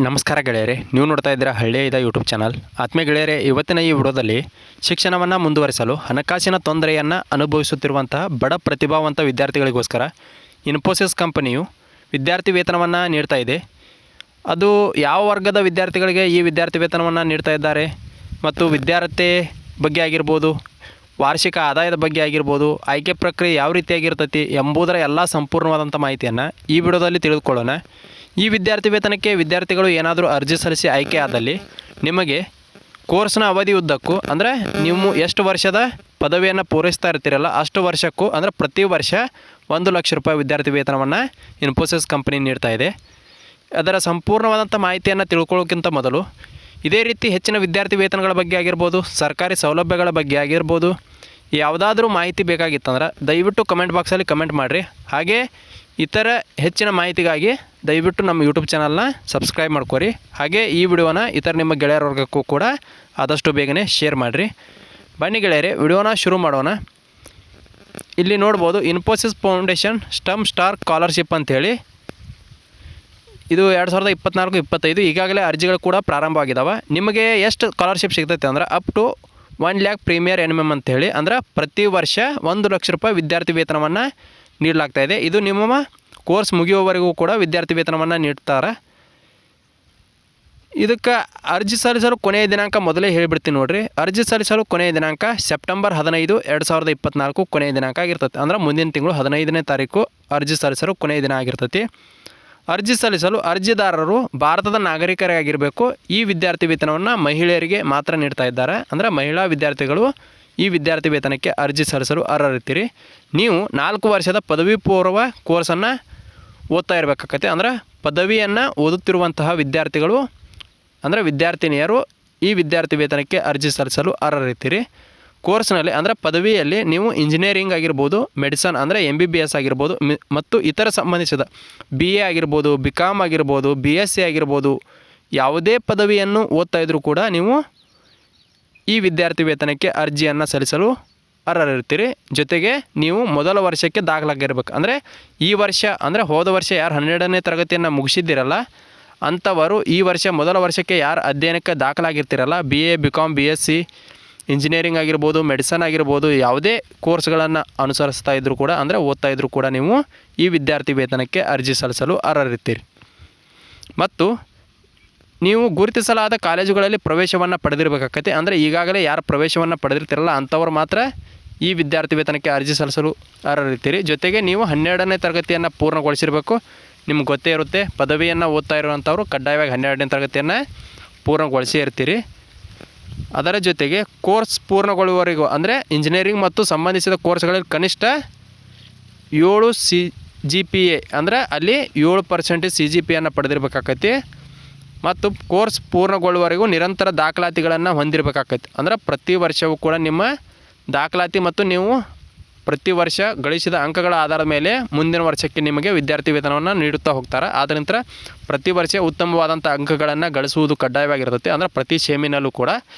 ನಮಸ್ಕಾರ ಗೆಳೆಯರೆ, ನೀವು ನೋಡ್ತಾ ಇದ್ದೀರಾ ಹಳ್ಳಿಯ ಯೂಟ್ಯೂಬ್ ಚಾನಲ್. ಆತ್ಮೀಯ ಗೆಳೆಯರೆ, ಇವತ್ತಿನ ಈ ವಿಡಿಯೋದಲ್ಲಿ ಶಿಕ್ಷಣವನ್ನು ಮುಂದುವರಿಸಲು ಹಣಕಾಸಿನ ತೊಂದರೆಯನ್ನು ಅನುಭವಿಸುತ್ತಿರುವಂತಹ ಬಡ ಪ್ರತಿಭಾವಂತ ವಿದ್ಯಾರ್ಥಿಗಳಿಗೋಸ್ಕರ ಇನ್ಫೋಸಿಸ್ ಕಂಪನಿಯು ವಿದ್ಯಾರ್ಥಿ ವೇತನವನ್ನು ನೀಡ್ತಾ ಇದೆ. ಅದು ಯಾವ ವರ್ಗದ ವಿದ್ಯಾರ್ಥಿಗಳಿಗೆ ಈ ವಿದ್ಯಾರ್ಥಿ ವೇತನವನ್ನು ನೀಡ್ತಾ ಇದ್ದಾರೆ ಮತ್ತು ವಿದ್ಯಾರ್ಥಿ ಬಗ್ಗೆ ಆಗಿರ್ಬೋದು, ವಾರ್ಷಿಕ ಆದಾಯದ ಬಗ್ಗೆ ಆಗಿರ್ಬೋದು, ಆಯ್ಕೆ ಪ್ರಕ್ರಿಯೆ ಯಾವ ರೀತಿಯಾಗಿರ್ತೈತಿ ಎಂಬುದರ ಎಲ್ಲ ಸಂಪೂರ್ಣವಾದಂಥ ಮಾಹಿತಿಯನ್ನು ಈ ವಿಡಿಯೋದಲ್ಲಿ ತಿಳಿದುಕೊಳ್ಳೋಣ. ಈ ವಿದ್ಯಾರ್ಥಿ ವೇತನಕ್ಕೆ ವಿದ್ಯಾರ್ಥಿಗಳು ಏನಾದರೂ ಅರ್ಜಿ ಸಲ್ಲಿಸಿ ಆಯ್ಕೆ ಆದಲ್ಲಿ ನಿಮಗೆ ಕೋರ್ಸ್ನ ಅವಧಿ ಉದ್ದಕ್ಕೂ, ಅಂದರೆ ನೀವು ಎಷ್ಟು ವರ್ಷದ ಪದವಿಯನ್ನು ಪೂರೈಸ್ತಾ ಇರ್ತೀರಲ್ಲ ಅಷ್ಟು ವರ್ಷಕ್ಕೂ, ಅಂದರೆ ಪ್ರತಿ ವರ್ಷ 1,00,000 ವಿದ್ಯಾರ್ಥಿ ವೇತನವನ್ನು ಇನ್ಫೋಸಿಸ್ ಕಂಪನಿ ನೀಡ್ತಾ ಇದೆ. ಅದರ ಸಂಪೂರ್ಣವಾದಂಥ ಮಾಹಿತಿಯನ್ನು ತಿಳ್ಕೊಳ್ಳೋಕ್ಕಿಂತ ಮೊದಲು ಇದೇ ರೀತಿ ಹೆಚ್ಚಿನ ವಿದ್ಯಾರ್ಥಿ ವೇತನಗಳ ಬಗ್ಗೆ ಆಗಿರ್ಬೋದು, ಸರ್ಕಾರಿ ಸೌಲಭ್ಯಗಳ ಬಗ್ಗೆ ಆಗಿರ್ಬೋದು, ಯಾವುದಾದ್ರೂ ಮಾಹಿತಿ ಬೇಕಾಗಿತ್ತಂದ್ರೆ ದಯವಿಟ್ಟು ಕಮೆಂಟ್ ಬಾಕ್ಸಲ್ಲಿ ಕಮೆಂಟ್ ಮಾಡಿರಿ. ಹಾಗೆ ಇತರ ಹೆಚ್ಚಿನ ಮಾಹಿತಿಗಾಗಿ ದಯವಿಟ್ಟು ನಮ್ಮ ಯೂಟ್ಯೂಬ್ ಚಾನಲ್ನ ಸಬ್ಸ್ಕ್ರೈಬ್ ಮಾಡ್ಕೊರಿ. ಹಾಗೆ ಈ ವಿಡಿಯೋನ ಇತರ ನಿಮ್ಮ ಗೆಳೆಯರ ವರ್ಗಕ್ಕೂ ಕೂಡ ಆದಷ್ಟು ಬೇಗನೆ ಶೇರ್ ಮಾಡಿರಿ. ಬನ್ನಿ ಗೆಳೆಯರೆ, ವಿಡಿಯೋನ ಶುರು ಮಾಡೋಣ. ಇಲ್ಲಿ ನೋಡ್ಬೋದು, Infosys foundation stem star scholarship ಅಂಥೇಳಿ ಇದು 2024-25 ಈಗಾಗಲೇ ಅರ್ಜಿಗಳು ಕೂಡ ಪ್ರಾರಂಭವಾಗಿದ್ದಾವೆ. ನಿಮಗೆ ಎಷ್ಟು ಸ್ಕಾಲರ್ಶಿಪ್ ಸಿಗ್ತೈತೆ ಅಂದ್ರೆ up to 1 lakh premier NMM ಅಂಥೇಳಿ, ಅಂದ್ರೆ ಪ್ರತಿ ವರ್ಷ 1,00,000 ವಿದ್ಯಾರ್ಥಿ ವೇತನವನ್ನು ನೀಡಲಾಗ್ತಾಯಿದೆ. ಇದು ನಿಮ್ಮ ಕೋರ್ಸ್ ಮುಗಿಯುವವರೆಗೂ ಕೂಡ ವಿದ್ಯಾರ್ಥಿ ವೇತನವನ್ನು ನೀಡ್ತಾರೆ. ಇದಕ್ಕೆ ಅರ್ಜಿ ಸಲ್ಲಿಸಲು ಕೊನೆಯ ದಿನಾಂಕ ಮೊದಲೇ ಹೇಳಿಬಿಡ್ತೀನಿ ನೋಡಿರಿ. ಅರ್ಜಿ ಸಲ್ಲಿಸಲು ಕೊನೆಯ ದಿನಾಂಕ ಸೆಪ್ಟೆಂಬರ್ 15, 2024 ಕೊನೆಯ ದಿನಾಂಕ ಆಗಿರ್ತೈತಿ. ಅಂದ್ರೆ ಮುಂದಿನ ತಿಂಗಳು 15ನೇ ತಾರೀಕು ಅರ್ಜಿ ಸಲ್ಲಿಸಲು ಕೊನೆಯ ದಿನ ಆಗಿರ್ತೈತಿ. ಅರ್ಜಿ ಸಲ್ಲಿಸಲು ಅರ್ಜಿದಾರರು ಭಾರತದ ನಾಗರಿಕರಾಗಿರಬೇಕು. ಈ ವಿದ್ಯಾರ್ಥಿ ವೇತನವನ್ನು ಮಹಿಳೆಯರಿಗೆ ಮಾತ್ರ ನೀಡ್ತಾ ಇದ್ದಾರೆ. ಅಂದರೆ ಮಹಿಳಾ ವಿದ್ಯಾರ್ಥಿಗಳು ಈ ವಿದ್ಯಾರ್ಥಿ ವೇತನಕ್ಕೆ ಅರ್ಜಿ ಸಲ್ಲಿಸಲು ಅರ್ಹರಿರ್ತೀರಿ. ನೀವು 4 ವರ್ಷದ ಪದವಿ ಪೂರ್ವ ಕೋರ್ಸನ್ನು ಓದ್ತಾ ಇರಬೇಕಾಗತ್ತೆ. ಅಂದರೆ ಪದವಿಯನ್ನು ಓದುತ್ತಿರುವಂತಹ ವಿದ್ಯಾರ್ಥಿಗಳು, ಅಂದರೆ ವಿದ್ಯಾರ್ಥಿನಿಯರು ಈ ವಿದ್ಯಾರ್ಥಿ ವೇತನಕ್ಕೆ ಅರ್ಜಿ ಸಲ್ಲಿಸಲು ಅರ್ಹರಿರ್ತೀರಿ. ಕೋರ್ಸ್ನಲ್ಲಿ ಅಂದರೆ ಪದವಿಯಲ್ಲಿ ನೀವು ಇಂಜಿನಿಯರಿಂಗ್ ಆಗಿರ್ಬೋದು, ಮೆಡಿಸನ್ ಅಂದರೆ MBBS ಆಗಿರ್ಬೋದು, ಮತ್ತು ಇತರ ಸಂಬಂಧಿಸಿದ BA ಆಗಿರ್ಬೋದು, BCom ಆಗಿರ್ಬೋದು, BSc ಆಗಿರ್ಬೋದು, ಯಾವುದೇ ಪದವಿಯನ್ನು ಓದ್ತಾ ಇದ್ದರೂ ಕೂಡ ನೀವು ಈ ವಿದ್ಯಾರ್ಥಿ ವೇತನಕ್ಕೆ ಅರ್ಜಿಯನ್ನು ಸಲ್ಲಿಸಲು ಅರ್ಹರಿರ್ತೀರಿ. ಜೊತೆಗೆ ನೀವು ಮೊದಲ ವರ್ಷಕ್ಕೆ ದಾಖಲಾಗಿರ್ಬೇಕು. ಅಂದರೆ ಈ ವರ್ಷ, ಅಂದರೆ ಹೋದ ವರ್ಷ ಯಾರು 12ನೇ ತರಗತಿಯನ್ನು ಮುಗಿಸಿದ್ದೀರಲ್ಲ ಅಂಥವರು ಈ ವರ್ಷ ಮೊದಲ ವರ್ಷಕ್ಕೆ ಯಾರು ಅಧ್ಯಯನಕ್ಕೆ ದಾಖಲಾಗಿರ್ತೀರಲ್ಲ, BA, BCom, BSc, ಇಂಜಿನಿಯರಿಂಗ್ ಆಗಿರ್ಬೋದು, ಮೆಡಿಸನ್ ಆಗಿರ್ಬೋದು, ಯಾವುದೇ ಕೋರ್ಸ್ಗಳನ್ನು ಅನುಸರಿಸ್ತಾ ಇದ್ದರೂ ಕೂಡ, ಅಂದರೆ ಓದ್ತಾ ಇದ್ದರೂ ಕೂಡ ನೀವು ಈ ವಿದ್ಯಾರ್ಥಿ ವೇತನಕ್ಕೆ ಅರ್ಜಿ ಸಲ್ಲಿಸಲು ಅರ್ಹರಿರ್ತೀರಿ. ಮತ್ತು ನೀವು ಗುರುತಿಸಲಾದ ಕಾಲೇಜುಗಳಲ್ಲಿ ಪ್ರವೇಶವನ್ನು ಪಡೆದಿರಬೇಕಾಗತ್ತೆ. ಅಂದರೆ ಈಗಾಗಲೇ ಯಾರು ಪ್ರವೇಶವನ್ನು ಪಡೆದಿರ್ತೀರಲ್ಲ ಅಂಥವ್ರು ಮಾತ್ರ ಈ ವಿದ್ಯಾರ್ಥಿ ವೇತನಕ್ಕೆ ಅರ್ಜಿ ಸಲ್ಲಿಸಲು ಅರ್ಹರಿರ್ತೀರಿ. ಜೊತೆಗೆ ನೀವು 12ನೇ ತರಗತಿಯನ್ನು ಪೂರ್ಣಗೊಳಿಸಿರಬೇಕು. ನಿಮ್ಗೆ ಗೊತ್ತೇ ಇರುತ್ತೆ, ಪದವಿಯನ್ನು ಓದ್ತಾ ಇರುವಂಥವ್ರು ಕಡ್ಡಾಯವಾಗಿ 12ನೇ ತರಗತಿಯನ್ನು ಪೂರ್ಣಗೊಳಿಸೇ ಇರ್ತೀರಿ. ಅದರ ಜೊತೆಗೆ ಕೋರ್ಸ್ ಪೂರ್ಣಗೊಳ್ಳುವವರೆಗೂ, ಅಂದರೆ ಇಂಜಿನಿಯರಿಂಗ್ ಮತ್ತು ಸಂಬಂಧಿಸಿದ ಕೋರ್ಸ್ಗಳಲ್ಲಿ ಕನಿಷ್ಠ 7 CGPA, ಅಂದರೆ ಅಲ್ಲಿ 7% CGPAಯನ್ನು ಪಡೆದಿರಬೇಕಾಗತ್ತೆ. ಮತ್ತು ಕೋರ್ಸ್ ಪೂರ್ಣಗೊಳ್ಳುವವರೆಗೂ ನಿರಂತರ ದಾಖಲಾತಿಗಳನ್ನು ಹೊಂದಿರಬೇಕಾಗತ್ತೆ. ಅಂದರೆ ಪ್ರತಿ ವರ್ಷವೂ ಕೂಡ ನಿಮ್ಮ ದಾಖಲಾತಿ ಮತ್ತು ನೀವು ಪ್ರತಿ ವರ್ಷ ಗಳಿಸಿದ ಅಂಕಗಳ ಆಧಾರದ ಮೇಲೆ ಮುಂದಿನ ವರ್ಷಕ್ಕೆ ನಿಮಗೆ ವಿದ್ಯಾರ್ಥಿ ವೇತನವನ್ನು ನೀಡುತ್ತಾ ಹೋಗ್ತಾರೆ. ಆದ್ದರಿಂದ ಪ್ರತಿ ವರ್ಷ ಉತ್ತಮವಾದಂಥ ಅಂಕಗಳನ್ನು ಗಳಿಸುವುದು ಕಡ್ಡಾಯವಾಗಿರ್ತದೆ. ಅಂದರೆ ಪ್ರತಿ ಸೆಮಿನಲ್ಲೂ ಕೂಡ.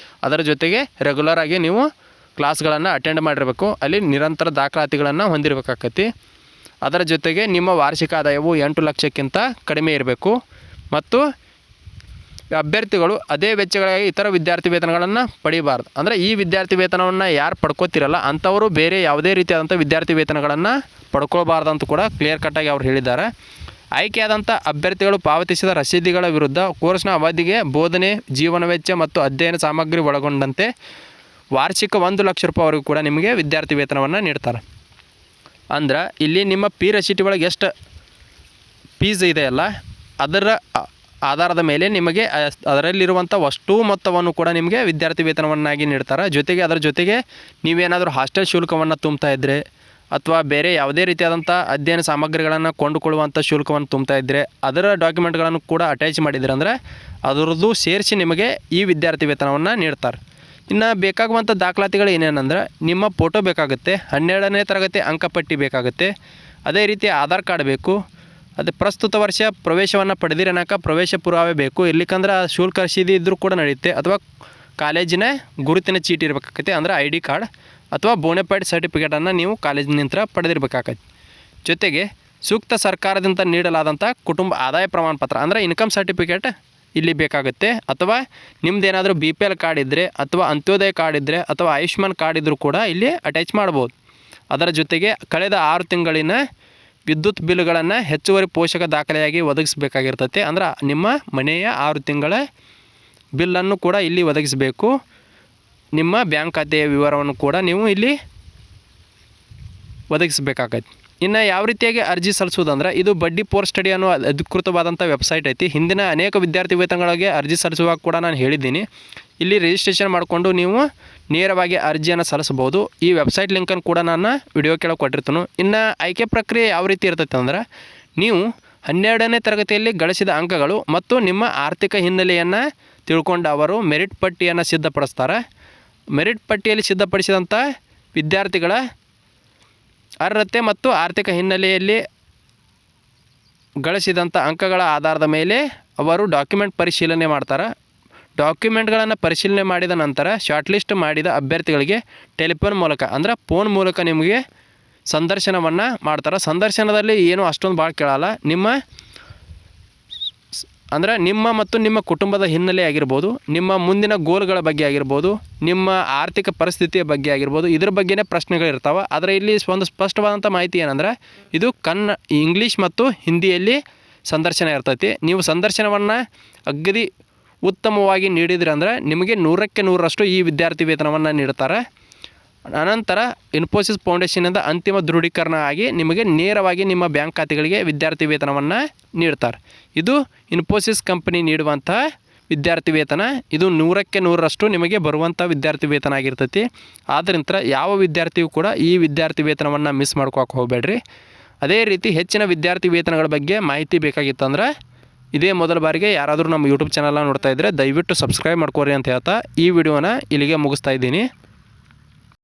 ಅದರ ಜೊತೆಗೆ ರೆಗ್ಯುಲರ್ ಆಗಿ ನೀವು ಕ್ಲಾಸ್ಗಳನ್ನು ಅಟೆಂಡ್ ಮಾಡಿರಬೇಕು. ಅಲ್ಲಿ ನಿರಂತರ ದಾಖಲಾತಿಗಳನ್ನು ಹೊಂದಿರಬೇಕಾಗತ್ತೆ. ಅದರ ಜೊತೆಗೆ ನಿಮ್ಮ ವಾರ್ಷಿಕ ಆದಾಯವು 8 ಲಕ್ಷಕ್ಕಿಂತ ಕಡಿಮೆ ಇರಬೇಕು. ಮತ್ತು ಅಭ್ಯರ್ಥಿಗಳು ಅದೇ ವೆಚ್ಚಗಳಾಗಿ ಇತರ ವಿದ್ಯಾರ್ಥಿ ವೇತನಗಳನ್ನು ಪಡೆಯಬಾರ್ದು. ಅಂದರೆ ಈ ವಿದ್ಯಾರ್ಥಿ ವೇತನವನ್ನು ಯಾರು ಪಡ್ಕೋತಿರಲ್ಲ ಅಂಥವರು ಬೇರೆ ಯಾವುದೇ ರೀತಿಯಾದಂಥ ವಿದ್ಯಾರ್ಥಿ ವೇತನಗಳನ್ನು ಪಡ್ಕೊಳ್ಬಾರ್ದು ಅಂತ ಕೂಡ ಕ್ಲಿಯರ್ ಕಟ್ಟಾಗಿ ಅವರು ಹೇಳಿದ್ದಾರೆ. ಆಯ್ಕೆಯಾದಂಥ ಅಭ್ಯರ್ಥಿಗಳು ಪಾವತಿಸಿದ ರಸೀದಿಗಳ ವಿರುದ್ಧ ಕೋರ್ಸ್ನ ಅವಧಿಗೆ ಬೋಧನೆ, ಜೀವನ ವೆಚ್ಚ ಮತ್ತು ಅಧ್ಯಯನ ಸಾಮಗ್ರಿ ಒಳಗೊಂಡಂತೆ ವಾರ್ಷಿಕ 1,00,000 ವರೆಗೂ ಕೂಡ ನಿಮಗೆ ವಿದ್ಯಾರ್ಥಿ ವೇತನವನ್ನು ನೀಡ್ತಾರೆ. ಅಂದ್ರೆ ಇಲ್ಲಿ ನಿಮ್ಮ ರಸೀಟಿ ಒಳಗೆ ಎಷ್ಟು ಫೀಸ್ ಇದೆಯಲ್ಲ ಅದರ ಆಧಾರದ ಮೇಲೆ ನಿಮಗೆ ಅದರಲ್ಲಿರುವಂಥ ಅಷ್ಟೂ ಮೊತ್ತವನ್ನು ಕೂಡ ನಿಮಗೆ ವಿದ್ಯಾರ್ಥಿ ವೇತನವನ್ನಾಗಿ ನೀಡ್ತಾರೆ. ಜೊತೆಗೆ ಅದರ ಜೊತೆಗೆ ನೀವೇನಾದರೂ ಹಾಸ್ಟೆಲ್ ಶುಲ್ಕವನ್ನು ತುಂಬ್ತಾ ಇದ್ದರೆ ಅಥವಾ ಬೇರೆ ಯಾವುದೇ ರೀತಿಯಾದಂಥ ಅಧ್ಯಯನ ಸಾಮಗ್ರಿಗಳನ್ನು ಕೊಂಡುಕೊಳ್ಳುವಂಥ ಶುಲ್ಕವನ್ನು ತುಂಬ್ತಾ ಇದ್ದರೆ ಅದರ ಡಾಕ್ಯುಮೆಂಟ್ಗಳನ್ನು ಕೂಡ ಅಟ್ಯಾಚ್ ಮಾಡಿದರೆ ಅಂದರೆ ಅದರದ್ದು ಸೇರಿಸಿ ನಿಮಗೆ ಈ ವಿದ್ಯಾರ್ಥಿ ವೇತನವನ್ನು ನೀಡ್ತಾರೆ. ಇನ್ನು ಬೇಕಾಗುವಂಥ ದಾಖಲಾತಿಗಳು ಏನೇನಂದ್ರೆ ನಿಮ್ಮ ಫೋಟೋ ಬೇಕಾಗುತ್ತೆ, 12ನೇ ತರಗತಿ ಅಂಕಪಟ್ಟಿ ಬೇಕಾಗುತ್ತೆ, ಅದೇ ರೀತಿ ಆಧಾರ್ ಕಾರ್ಡ್ ಬೇಕು, ಅದು ಪ್ರಸ್ತುತ ವರ್ಷ ಪ್ರವೇಶವನ್ನು ಪಡೆದಿರೋನಕ ಪ್ರವೇಶ ಪುರಾವೆ ಬೇಕು. ಇರ್ಲಿಕ್ಕಂದ್ರೆ ಶುಲ್ಕ ರಸೀದಿ ಇದ್ದರೂ ಕೂಡ ನಡೆಯುತ್ತೆ. ಅಥವಾ ಕಾಲೇಜಿನ ಗುರುತಿನ ಚೀಟಿ ಇರಬೇಕಾಗತ್ತೆ, ಅಂದರೆ ID ಕಾರ್ಡ್ ಅಥವಾ ಬೋನೆಫೈಡ್ ಸರ್ಟಿಫಿಕೇಟನ್ನು ನೀವು ಕಾಲೇಜಿನಿಂದ ಪಡೆದಿರಬೇಕಾಗತ್ತೆ. ಜೊತೆಗೆ ಸೂಕ್ತ ಸರ್ಕಾರದಿಂದ ನೀಡಲಾದಂಥ ಕುಟುಂಬ ಆದಾಯ ಪ್ರಮಾಣ ಪತ್ರ, ಅಂದರೆ ಇನ್ಕಮ್ ಸರ್ಟಿಫಿಕೇಟ್ ಇಲ್ಲಿ ಬೇಕಾಗುತ್ತೆ. ಅಥವಾ ನಿಮ್ಮದೇನಾದರೂ BPL ಕಾರ್ಡ್ ಇದ್ದರೆ ಅಥವಾ ಅಂತ್ಯೋದಯ ಕಾರ್ಡ್ ಇದ್ದರೆ ಅಥವಾ ಆಯುಷ್ಮಾನ್ ಕಾರ್ಡ್ ಇದ್ದರೂ ಕೂಡ ಇಲ್ಲಿ ಅಟ್ಯಾಚ್ ಮಾಡ್ಬೋದು. ಅದರ ಜೊತೆಗೆ ಕಳೆದ 6 ತಿಂಗಳಿನ ವಿದ್ಯುತ್ ಬಿಲ್ಗಳನ್ನು ಹೆಚ್ಚುವರಿ ಪೋಷಕ ದಾಖಲೆಯಾಗಿ ಒದಗಿಸಬೇಕಾಗಿರ್ತೈತೆ. ಅಂದ್ರೆ ನಿಮ್ಮ ಮನೆಯ 6 ತಿಂಗಳ ಬಿಲ್ಲನ್ನು ಕೂಡ ಇಲ್ಲಿ ಒದಗಿಸಬೇಕು. ನಿಮ್ಮ ಬ್ಯಾಂಕ್ ಖಾತೆಯ ವಿವರವನ್ನು ಕೂಡ ನೀವು ಇಲ್ಲಿ ಒದಗಿಸಬೇಕಾಗತ್ತೆ. ಇನ್ನು ಯಾವ ರೀತಿಯಾಗಿ ಅರ್ಜಿ ಸಲ್ಲಿಸೋದಂದ್ರೆ, ಇದು ಬಡ್ಡಿ ಪೋರ್ ಸ್ಟಡಿ ಅನ್ನೋ ಅಧಿಕೃತವಾದಂಥ ವೆಬ್ಸೈಟ್ ಐತಿ. ಹಿಂದಿನ ಅನೇಕ ವಿದ್ಯಾರ್ಥಿ ವೇತನಗಳಿಗೆ ಅರ್ಜಿ ಸಲ್ಲಿಸುವಾಗ ಕೂಡ ನಾನು ಹೇಳಿದ್ದೀನಿ. ಇಲ್ಲಿ ರಿಜಿಸ್ಟ್ರೇಷನ್ ಮಾಡಿಕೊಂಡು ನೀವು ನೇರವಾಗಿ ಅರ್ಜಿಯನ್ನು ಸಲ್ಲಿಸಬಹುದು. ಈ ವೆಬ್ಸೈಟ್ ಲಿಂಕನ್ನು ಕೂಡ ನಾನು ವಿಡಿಯೋ ಕೆಳಗೆ ಕೊಟ್ಟಿರ್ತೀನಿ. ಇನ್ನು ಆಯ್ಕೆ ಪ್ರಕ್ರಿಯೆ ಯಾವ ರೀತಿ ಇರ್ತೈತೆ ಅಂದ್ರೆ, ನೀವು 12ನೇ ತರಗತಿಯಲ್ಲಿ ಗಳಿಸಿದ ಅಂಕಗಳು ಮತ್ತು ನಿಮ್ಮ ಆರ್ಥಿಕ ಹಿನ್ನೆಲೆಯನ್ನು ತಿಳ್ಕೊಂಡು ಅವರು ಮೆರಿಟ್ ಪಟ್ಟಿಯನ್ನು ಸಿದ್ಧಪಡಿಸ್ತಾರೆ. ಮೆರಿಟ್ ಪಟ್ಟಿಯಲ್ಲಿ ಸಿದ್ಧಪಡಿಸಿದಂಥ ವಿದ್ಯಾರ್ಥಿಗಳ ಅರ್ಹತೆ ಮತ್ತು ಆರ್ಥಿಕ ಹಿನ್ನೆಲೆಯಲ್ಲಿ ಗಳಿಸಿದಂಥ ಅಂಕಗಳ ಆಧಾರದ ಮೇಲೆ ಅವರು ಡಾಕ್ಯುಮೆಂಟ್ ಪರಿಶೀಲನೆ ಮಾಡ್ತಾರೆ. ಡಾಕ್ಯುಮೆಂಟ್ಗಳನ್ನು ಪರಿಶೀಲನೆ ಮಾಡಿದ ನಂತರ ಶಾರ್ಟ್ ಲಿಸ್ಟ್ ಮಾಡಿದ ಅಭ್ಯರ್ಥಿಗಳಿಗೆ ಟೆಲಿಫೋನ್ ಮೂಲಕ ಅಂದ್ರೆ ಫೋನ್ ಮೂಲಕ ನಿಮಗೆ ಸಂದರ್ಶನವನ್ನು ಮಾಡ್ತಾರೆ. ಸಂದರ್ಶನದಲ್ಲಿ ಏನು ಅಷ್ಟೊಂದು ಭಾಳ ಕೇಳಲ್ಲ. ನಿಮ್ಮ ಮತ್ತು ನಿಮ್ಮ ಕುಟುಂಬದ ಹಿನ್ನೆಲೆ ಆಗಿರ್ಬೋದು, ನಿಮ್ಮ ಮುಂದಿನ ಗೋಲ್ಗಳ ಬಗ್ಗೆ ಆಗಿರ್ಬೋದು, ನಿಮ್ಮ ಆರ್ಥಿಕ ಪರಿಸ್ಥಿತಿಯ ಬಗ್ಗೆ ಆಗಿರ್ಬೋದು, ಇದ್ರ ಬಗ್ಗೆನೇ ಪ್ರಶ್ನೆಗಳಿರ್ತಾವೆ. ಆದರೆ ಇಲ್ಲಿ ಒಂದು ಸ್ಪಷ್ಟವಾದಂಥ ಮಾಹಿತಿ ಏನಂದ್ರೆ, ಇದು ಇಂಗ್ಲೀಷ್ ಮತ್ತು ಹಿಂದಿಯಲ್ಲಿ ಸಂದರ್ಶನ ಇರ್ತೈತಿ. ನೀವು ಸಂದರ್ಶನವನ್ನು ಅಗದಿ ಉತ್ತಮವಾಗಿ ನೀಡಿದ್ರಿ ಅಂದರೆ ನಿಮಗೆ 100ಕ್ಕೆ 100ರಷ್ಟು ಈ ವಿದ್ಯಾರ್ಥಿ ವೇತನವನ್ನು ನೀಡ್ತಾರೆ. ಅನಂತರ ಇನ್ಫೋಸಿಸ್ ಫೌಂಡೇಶನಿಂದ ಅಂತಿಮ ದೃಢೀಕರಣ ಆಗಿ ನಿಮಗೆ ನೇರವಾಗಿ ನಿಮ್ಮ ಬ್ಯಾಂಕ್ ಖಾತೆಗಳಿಗೆ ವಿದ್ಯಾರ್ಥಿ ವೇತನವನ್ನು ನೀಡ್ತಾರೆ. ಇದು ಇನ್ಫೋಸಿಸ್ ಕಂಪನಿ ನೀಡುವಂಥ ವಿದ್ಯಾರ್ಥಿ ವೇತನ. ಇದು 100ಕ್ಕೆ 100ರಷ್ಟು ನಿಮಗೆ ಬರುವಂಥ ವಿದ್ಯಾರ್ಥಿ ವೇತನ ಆಗಿರ್ತೈತಿ. ಆದ್ದರಿಂದ ಯಾವ ವಿದ್ಯಾರ್ಥಿಯೂ ಕೂಡ ಈ ವಿದ್ಯಾರ್ಥಿ ವೇತನವನ್ನು ಮಿಸ್ ಮಾಡ್ಕೋಕೆ ಹೋಗಬೇಡ್ರಿ. ಅದೇ ರೀತಿ ಹೆಚ್ಚಿನ ವಿದ್ಯಾರ್ಥಿ ವೇತನಗಳ ಬಗ್ಗೆ ಮಾಹಿತಿ ಬೇಕಾಗಿತ್ತಂದ್ರೆ, ಇದೇ ಮೊದಲ ಬಾರಿಗೆ ಯಾರಾದರೂ ನಮ್ಮ ಯೂಟ್ಯೂಬ್ ಚಾನಲ್ನ ನೋಡ್ತಾ ಇದ್ದರೆ ದಯವಿಟ್ಟು ಸಬ್ಸ್ಕ್ರೈಬ್ ಮಾಡ್ಕೋರಿ ಅಂತ ಹೇಳ್ತಾ ಈ ವಿಡಿಯೋನ ಇಲ್ಲಿಗೆ ಮುಗಿಸ್ತಾ ಇದ್ದೀನಿ.